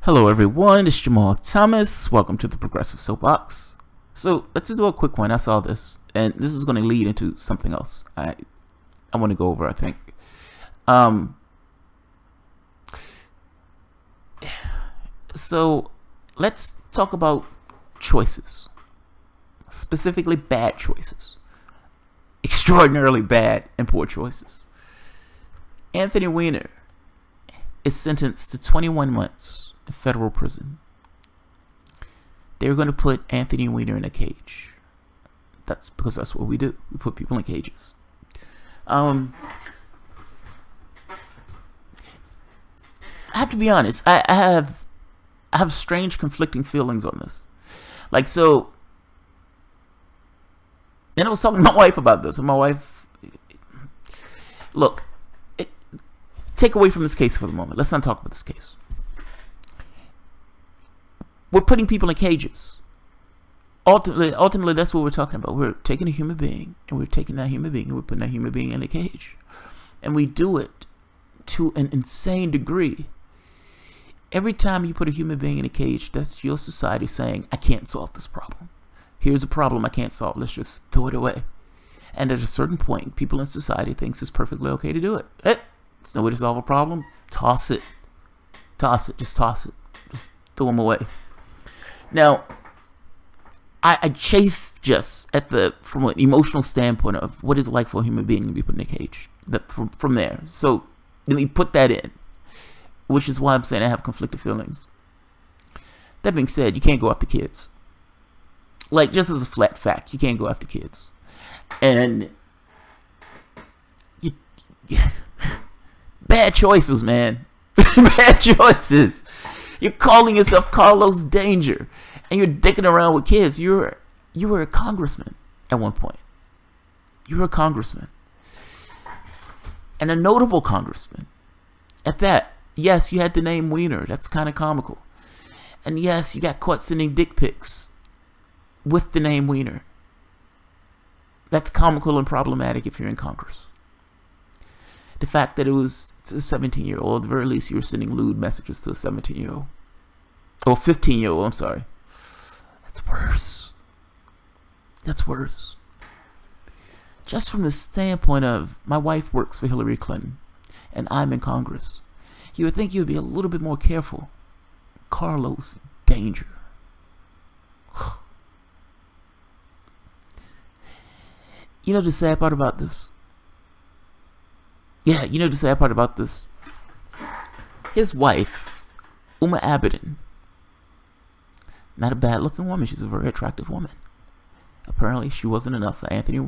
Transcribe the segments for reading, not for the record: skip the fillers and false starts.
Hello everyone, it's Jamal Thomas. Welcome to the Progressive Soapbox. So let's do a quick one. I saw this, and this is going to lead into something else I want to go over, I think. So let's talk about choices, specifically bad choices, extraordinarily bad and poor choices. Anthony Weiner is sentenced to 21 months in federal prison. They're going to put Anthony Weiner in a cage. That's because that's what we do. We put people in cages. I have to be honest. I have strange, conflicting feelings on this. Like, so, and I was talking to my wife about this, and my wife, look, take away from this case for the moment. Let's not talk about this case. We're putting people in cages. Ultimately, that's what we're talking about. We're taking a human being, and we're taking that human being, and we're putting that human being in a cage. And we do it to an insane degree. Every time you put a human being in a cage, that's your society saying, I can't solve this problem. Here's a problem I can't solve. Let's just throw it away. And at a certain point, people in society thinks it's perfectly okay to do it. Hey, there's no way to solve a problem. Toss it. Toss it. Just toss it. Just throw them away. Now, I chafe just at from an emotional standpoint of what is it like for a human being to be put in a cage. From there. So, let me put that in. Which is why I'm saying I have conflicted feelings. That being said, you can't go after kids. Like, just as a flat fact, you can't go after kids. And bad choices, man. Bad choices. You're calling yourself Carlos Danger, and you're dicking around with kids. You were a congressman at one point. You were a congressman, and a notable congressman at that. Yes, you had the name Weiner. That's kind of comical. And yes, you got caught sending dick pics with the name Weiner. That's comical and problematic if you're in Congress. The fact that it was a 17-year-old, at the very least, you were sending lewd messages to a 17-year-old. Or 15-year-old, I'm sorry. That's worse. That's worse. Just from the standpoint of, my wife works for Hillary Clinton, and I'm in Congress. You would think you would be a little bit more careful. Carlos Danger. You know the sad part about this? Yeah, you know the sad part about this? His wife, Awan, not a bad looking woman. She's a very attractive woman. Apparently she wasn't enough for Anthony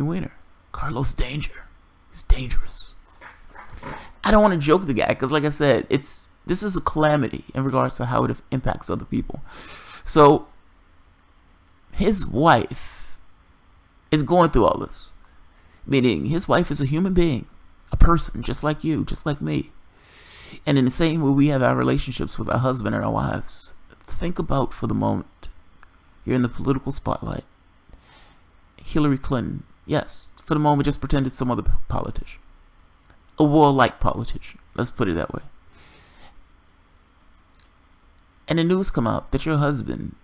Weiner. Carlos Danger. He's dangerous. I don't want to joke the guy because, like I said, this is a calamity in regards to how it impacts other people. So his wife is going through all this, meaning his wife is a human being, a person just like you, just like me. And in the same way we have our relationships with our husband and our wives, think about for the moment, you're in the political spotlight. Hillary Clinton, yes, for the moment just pretend it's some other politician. A warlike politician, let's put it that way. And the news come out that your husband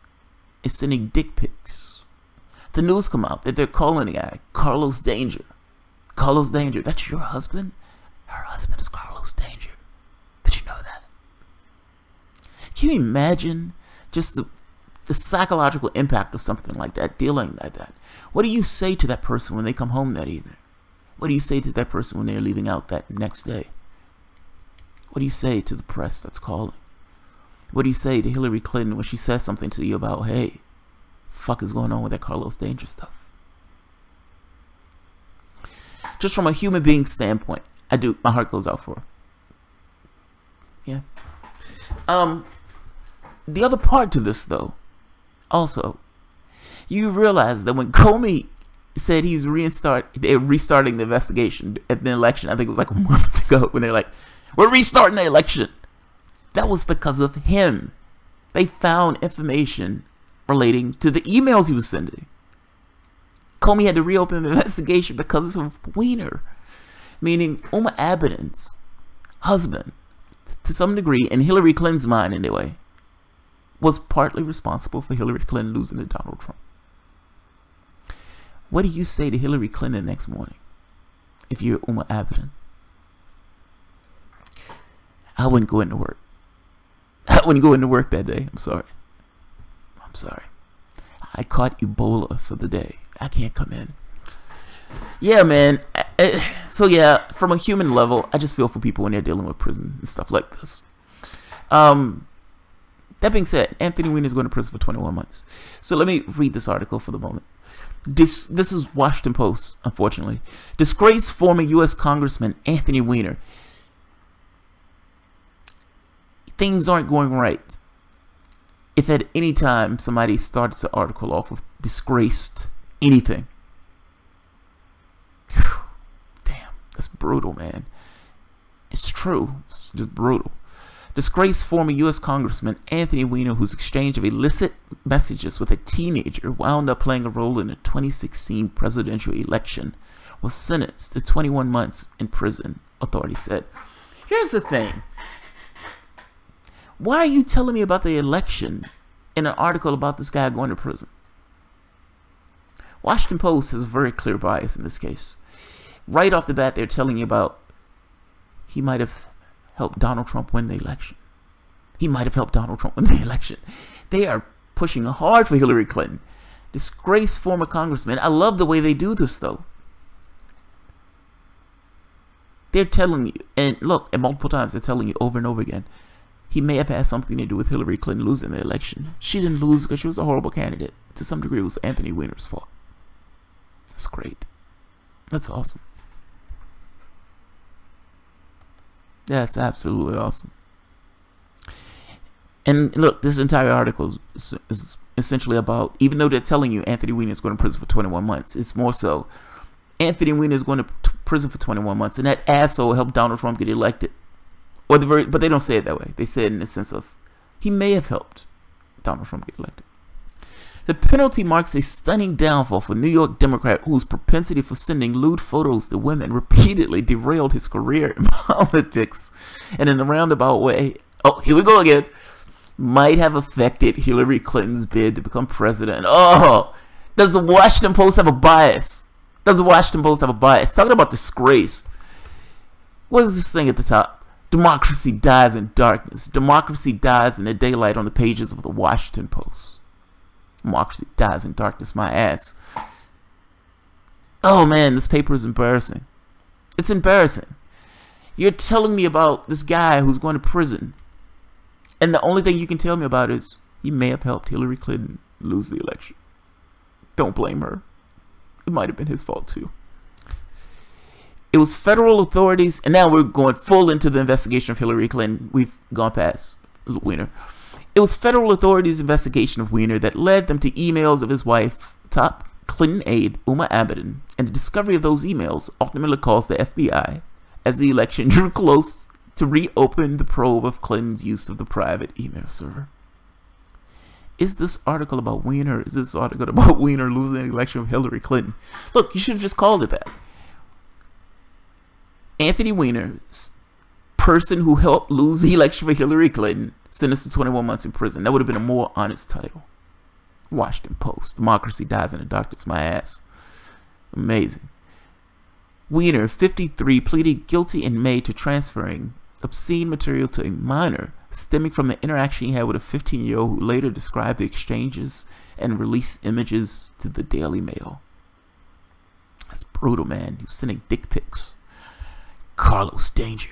is sending dick pics. The news come out that they're calling the guy Carlos Danger. Carlos Danger, that's your husband? Her husband is Carlos Danger. Did you know that? Can you imagine just the psychological impact of something like that, dealing like that? What do you say to that person when they come home that evening? What do you say to that person when they're leaving out that next day? What do you say to the press that's calling? What do you say to Hillary Clinton when she says something to you about, hey, fuck is going on with that Carlos Danger stuff? Just from a human being standpoint, my heart goes out for her. Yeah. The other part to this, though, also, you realize that when Comey said he's restarting the investigation at the election, I think it was like a month ago, when they're like, we're restarting the election. That was because of him. They found information relating to the emails he was sending. Comey had to reopen the investigation because of Weiner. Meaning Awan's husband to some degree, in Hillary Clinton's mind anyway, was partly responsible for Hillary Clinton losing to Donald Trump. What do you say to Hillary Clinton next morning if you're Uma Abedin? I wouldn't go into work. I wouldn't go into work that day. I'm sorry. I'm sorry. I caught Ebola for the day. I can't come in. Yeah, man. So yeah, from a human level, I just feel for people when they're dealing with prison and stuff like this. That being said, Anthony Weiner is going to prison for 21 months. So let me read this article for the moment. This is Washington Post, unfortunately. Disgraced former U.S. Congressman Anthony Weiner. Things aren't going right. If at any time somebody starts the article off with disgraced anything. Whew, damn, that's brutal, man. It's true. It's just brutal. Disgraced former U.S. Congressman Anthony Weiner, whose exchange of illicit messages with a teenager wound up playing a role in the 2016 presidential election, was sentenced to 21 months in prison, authorities said. Here's the thing. Why are you telling me about the election in an article about this guy going to prison? Washington Post has a very clear bias in this case. Right off the bat, they're telling you about he might have helped Donald Trump win the election. He might have helped Donald Trump win the election. They are pushing hard for Hillary Clinton. Disgraced former congressman. I love the way they do this, though. They're telling you, and look, and multiple times they're telling you over and over again, he may have had something to do with Hillary Clinton losing the election. She didn't lose because she was a horrible candidate. To some degree, it was Anthony Weiner's fault. That's great. That's awesome. That's absolutely awesome. And look, this entire article is essentially about, even though they're telling you Anthony Weiner is going to prison for 21 months, it's more so Anthony Weiner is going to prison for 21 months, and that asshole helped Donald Trump get elected. Or but they don't say it that way. They say it in the sense of he may have helped Donald Trump get elected. The penalty marks a stunning downfall for New York Democrat whose propensity for sending lewd photos to women repeatedly derailed his career in politics, and in a roundabout way, oh, here we go again, might have affected Hillary Clinton's bid to become president. Oh, does the Washington Post have a bias? Does the Washington Post have a bias? Talking about disgrace. What is this thing at the top? Democracy dies in darkness. Democracy dies in the daylight on the pages of the Washington Post. Democracy dies in darkness, my ass. Oh man, this paper is embarrassing. It's embarrassing. You're telling me about this guy who's going to prison, and the only thing you can tell me about is he may have helped Hillary Clinton lose the election. Don't blame her. It might have been his fault too. It was federal authorities, and now we're going full into the investigation of Hillary Clinton. We've gone past Weiner. It was federal authorities' investigation of Weiner that led them to emails of his wife, top Clinton aide Uma Abedin, and the discovery of those emails ultimately caused the FBI, as the election drew close, to reopen the probe of Clinton's use of the private email server. Is this article about Weiner? Is this article about Weiner losing the election of Hillary Clinton? Look, you should have just called it that. Anthony Weiner, person who helped lose the election for Hillary Clinton, sentenced to 21 months in prison. That would have been a more honest title. Washington Post. Democracy dies in the darkness, my ass. Amazing. Weiner, 53, pleaded guilty in May to transferring obscene material to a minor, stemming from the interaction he had with a 15-year-old who later described the exchanges and released images to the Daily Mail. That's brutal, man. He was sending dick pics. Carlos Danger.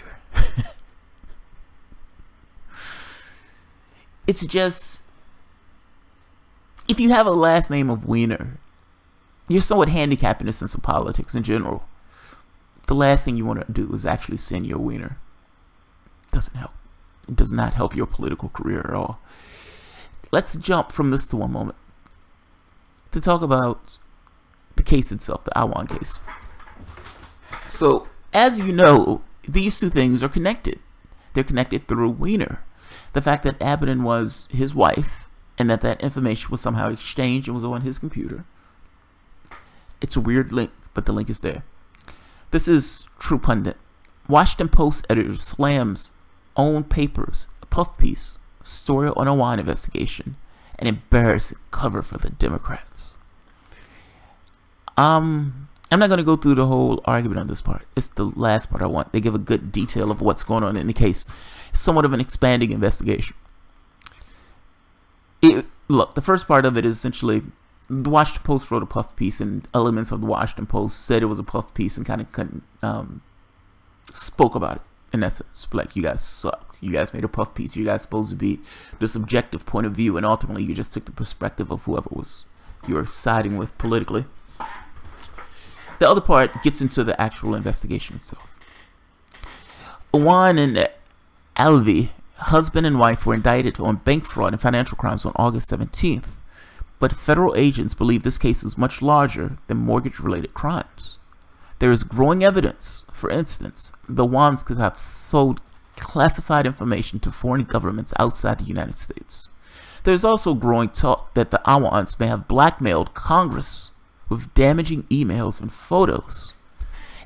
It's just, if you have a last name of Weiner, you're somewhat handicapped in the sense of politics in general. The last thing you want to do is actually send your Weiner. It doesn't help. It does not help your political career at all. Let's jump from this to one moment to talk about the case itself, the Awan case. So, as you know, these two things are connected. They're connected through Weiner. The fact that Abedin was his wife, and that information was somehow exchanged and was on his computer. It's a weird link, but the link is there. This is True Pundit. Washington Post editor slams own papers, a puff piece, a story on a Awan investigation, an embarrassing cover for the Democrats. I'm not going to go through the whole argument on this part. It's the last part I want. They give a good detail of what's going on in the case. It's somewhat of an expanding investigation. Look, the first part of it is essentially the Washington Post wrote a puff piece, and elements of the Washington Post said it was a puff piece and kind of spoke about it in essence. Like, you guys suck. You guys made a puff piece. You guys supposed to be the subjective point of view, and ultimately you just took the perspective of whoever was you were siding with politically. The other part gets into the actual investigation itself. Awan and Alvi, husband and wife, were indicted on bank fraud and financial crimes on August 17th, but federal agents believe this case is much larger than mortgage-related crimes. There is growing evidence, for instance, the Awans could have sold classified information to foreign governments outside the United States. There is also growing talk that the Awans may have blackmailed Congress with damaging emails and photos.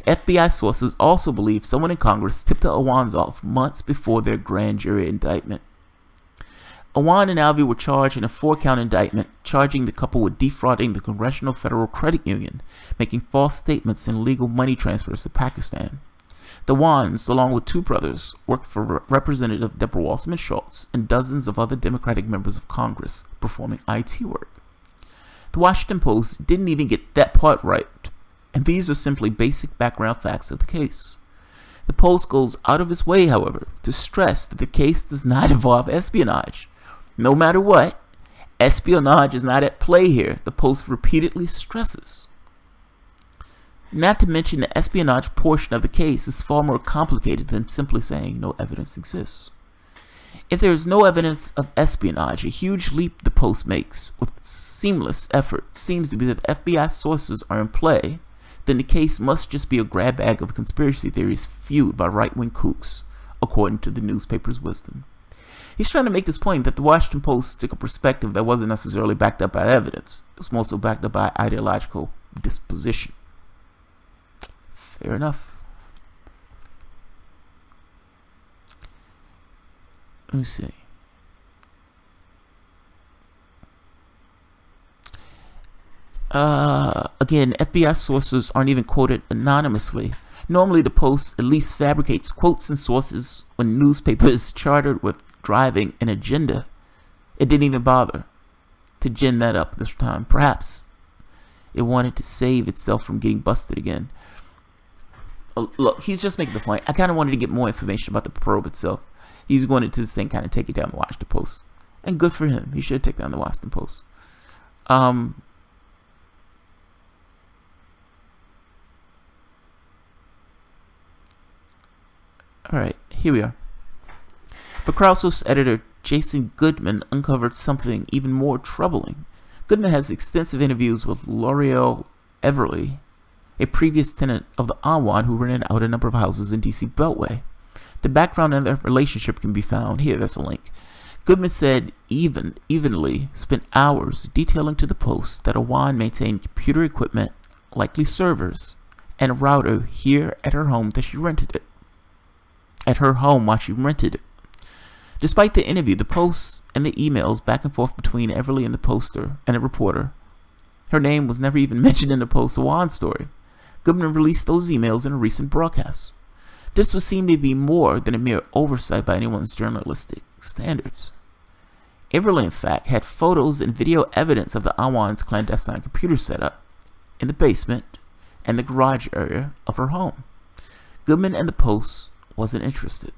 FBI sources also believe someone in Congress tipped the Awans off months before their grand jury indictment. Awan and Alvi were charged in a 4-count indictment, charging the couple with defrauding the Congressional Federal Credit Union, making false statements and illegal money transfers to Pakistan. The Awans, along with 2 brothers, worked for Representative Deborah Wasserman Schultz and dozens of other Democratic members of Congress, performing IT work. The Washington Post didn't even get that part right, and these are simply basic background facts of the case. The Post goes out of its way, however, to stress that the case does not involve espionage. No matter what, espionage is not at play here, the Post repeatedly stresses. Not to mention the espionage portion of the case is far more complicated than simply saying no evidence exists. If there is no evidence of espionage, a huge leap the Post makes with seamless effort seems to be that FBI sources are in play, then the case must just be a grab bag of conspiracy theories fueled by right-wing kooks, according to the newspaper's wisdom. He's trying to make this point that the Washington Post took a perspective that wasn't necessarily backed up by evidence. It was more so backed up by ideological disposition. Fair enough. Let me see. Again, FBI sources aren't even quoted anonymously. Normally, the Post at least fabricates quotes and sources when newspaper is chartered with driving an agenda. It didn't even bother to gin that up this time. Perhaps it wanted to save itself from getting busted again. Look, he's just making the point. I kind of wanted to get more information about the probe itself. He's going into this thing, kind of take it down the Washington Post. And good for him. He should take down the Washington Post. Alright, here we are. But Krause's editor, Jason Goodman, uncovered something even more troubling. Goodman has extensive interviews with L'Oreal Everly, a previous tenant of the Awan who rented out a number of houses in DC Beltway. The background in their relationship can be found here. There's a link. Goodman said evenly spent hours detailing to the Post that Awan maintained computer equipment, likely servers, and a router here at her home that she rented it. At her home while she rented it. Despite the interview, the Post and the emails back and forth between Everly and the poster and a reporter, her name was never even mentioned in the Post Awan story. Goodman released those emails in a recent broadcast. This would seem to be more than a mere oversight by anyone's journalistic standards. Everly, in fact, had photos and video evidence of the Awan's clandestine computer setup in the basement and the garage area of her home. Goodman and the Post wasn't interested.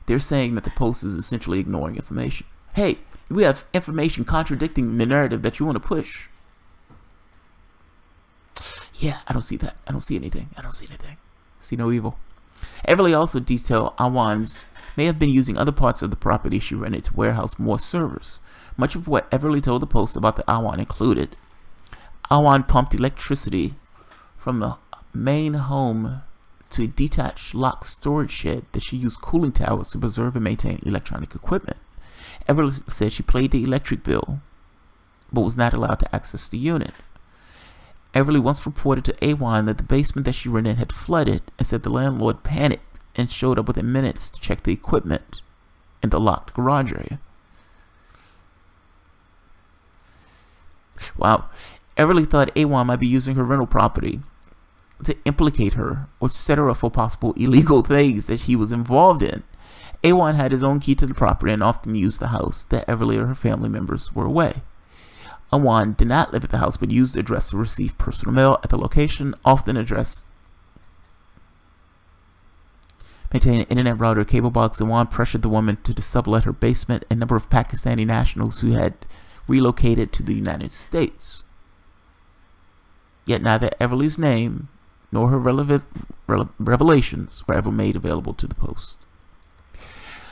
They're saying that the Post is essentially ignoring information. Hey, we have information contradicting the narrative that you want to push. Yeah, I don't see that. I don't see anything. I don't see anything. See no evil. Everly also detailed Awan's may have been using other parts of the property she rented to warehouse more servers. Much of what Everly told the Post about the Awan included Awan pumped electricity from the main home to a detached locked storage shed that she used cooling towers to preserve and maintain electronic equipment. Everly said she paid the electric bill, but was not allowed to access the unit. Everly once reported to Awan that the basement that she rented had flooded and said the landlord panicked and showed up within minutes to check the equipment in the locked garage area. Wow. Everly thought Awan might be using her rental property to implicate her or set her up for possible illegal things that he was involved in. Awan had his own key to the property and often used the house that Everly or her family members were away. Awan did not live at the house but used the address to receive personal mail at the location, often addressed. Maintaining an internet router, cable box, Awan pressured the woman to sublet her basement. A number of Pakistani nationals who had relocated to the United States. Yet neither Everly's name nor her revelations were ever made available to the Post.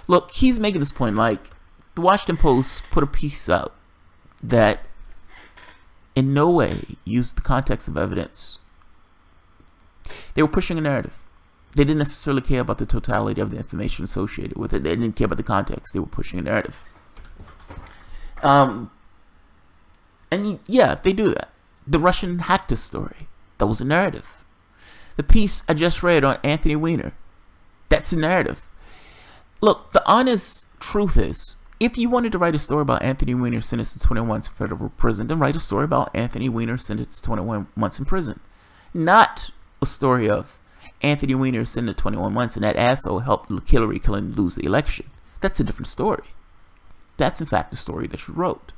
Look, he's making this point, like, the Washington Post put a piece out that in no way used the context of evidence. They were pushing a narrative. They didn't necessarily care about the totality of the information associated with it. They didn't care about the context. They were pushing a narrative. And yeah, they do that. The Russian hacked us story. That was a narrative. The piece I just read on Anthony Weiner. That's a narrative. Look, the honest truth is, if you wanted to write a story about Anthony Weiner sentenced to 21 months in federal prison, then write a story about Anthony Weiner sentenced to 21 months in prison. Not a story of Anthony Weiner sentenced to 21 months and that asshole helped Hillary Clinton lose the election. That's a different story. That's in fact the story that you wrote.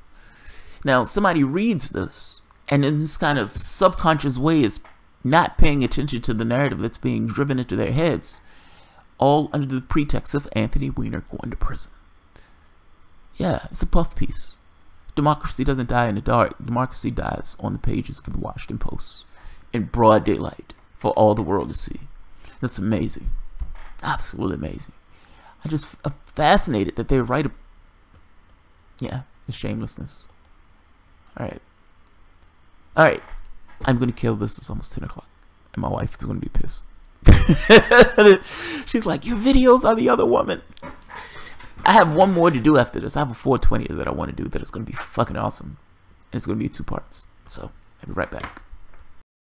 Now, somebody reads this and in this kind of subconscious way is not paying attention to the narrative that's being driven into their heads, all under the pretext of Anthony Weiner going to prison. Yeah, it's a puff piece. Democracy doesn't die in the dark. Democracy dies on the pages of the Washington Post in broad daylight for all the world to see. That's amazing. Absolutely amazing. I'm fascinated that they write a... Yeah, the shamelessness. Alright. Alright. I'm going to kill this. It's almost 10 o'clock. And my wife is going to be pissed. She's like, your videos are the other woman. I have one more to do after this. I have a 420 that I want to do that is going to be fucking awesome. And it's going to be 2 parts. So, I'll be right back.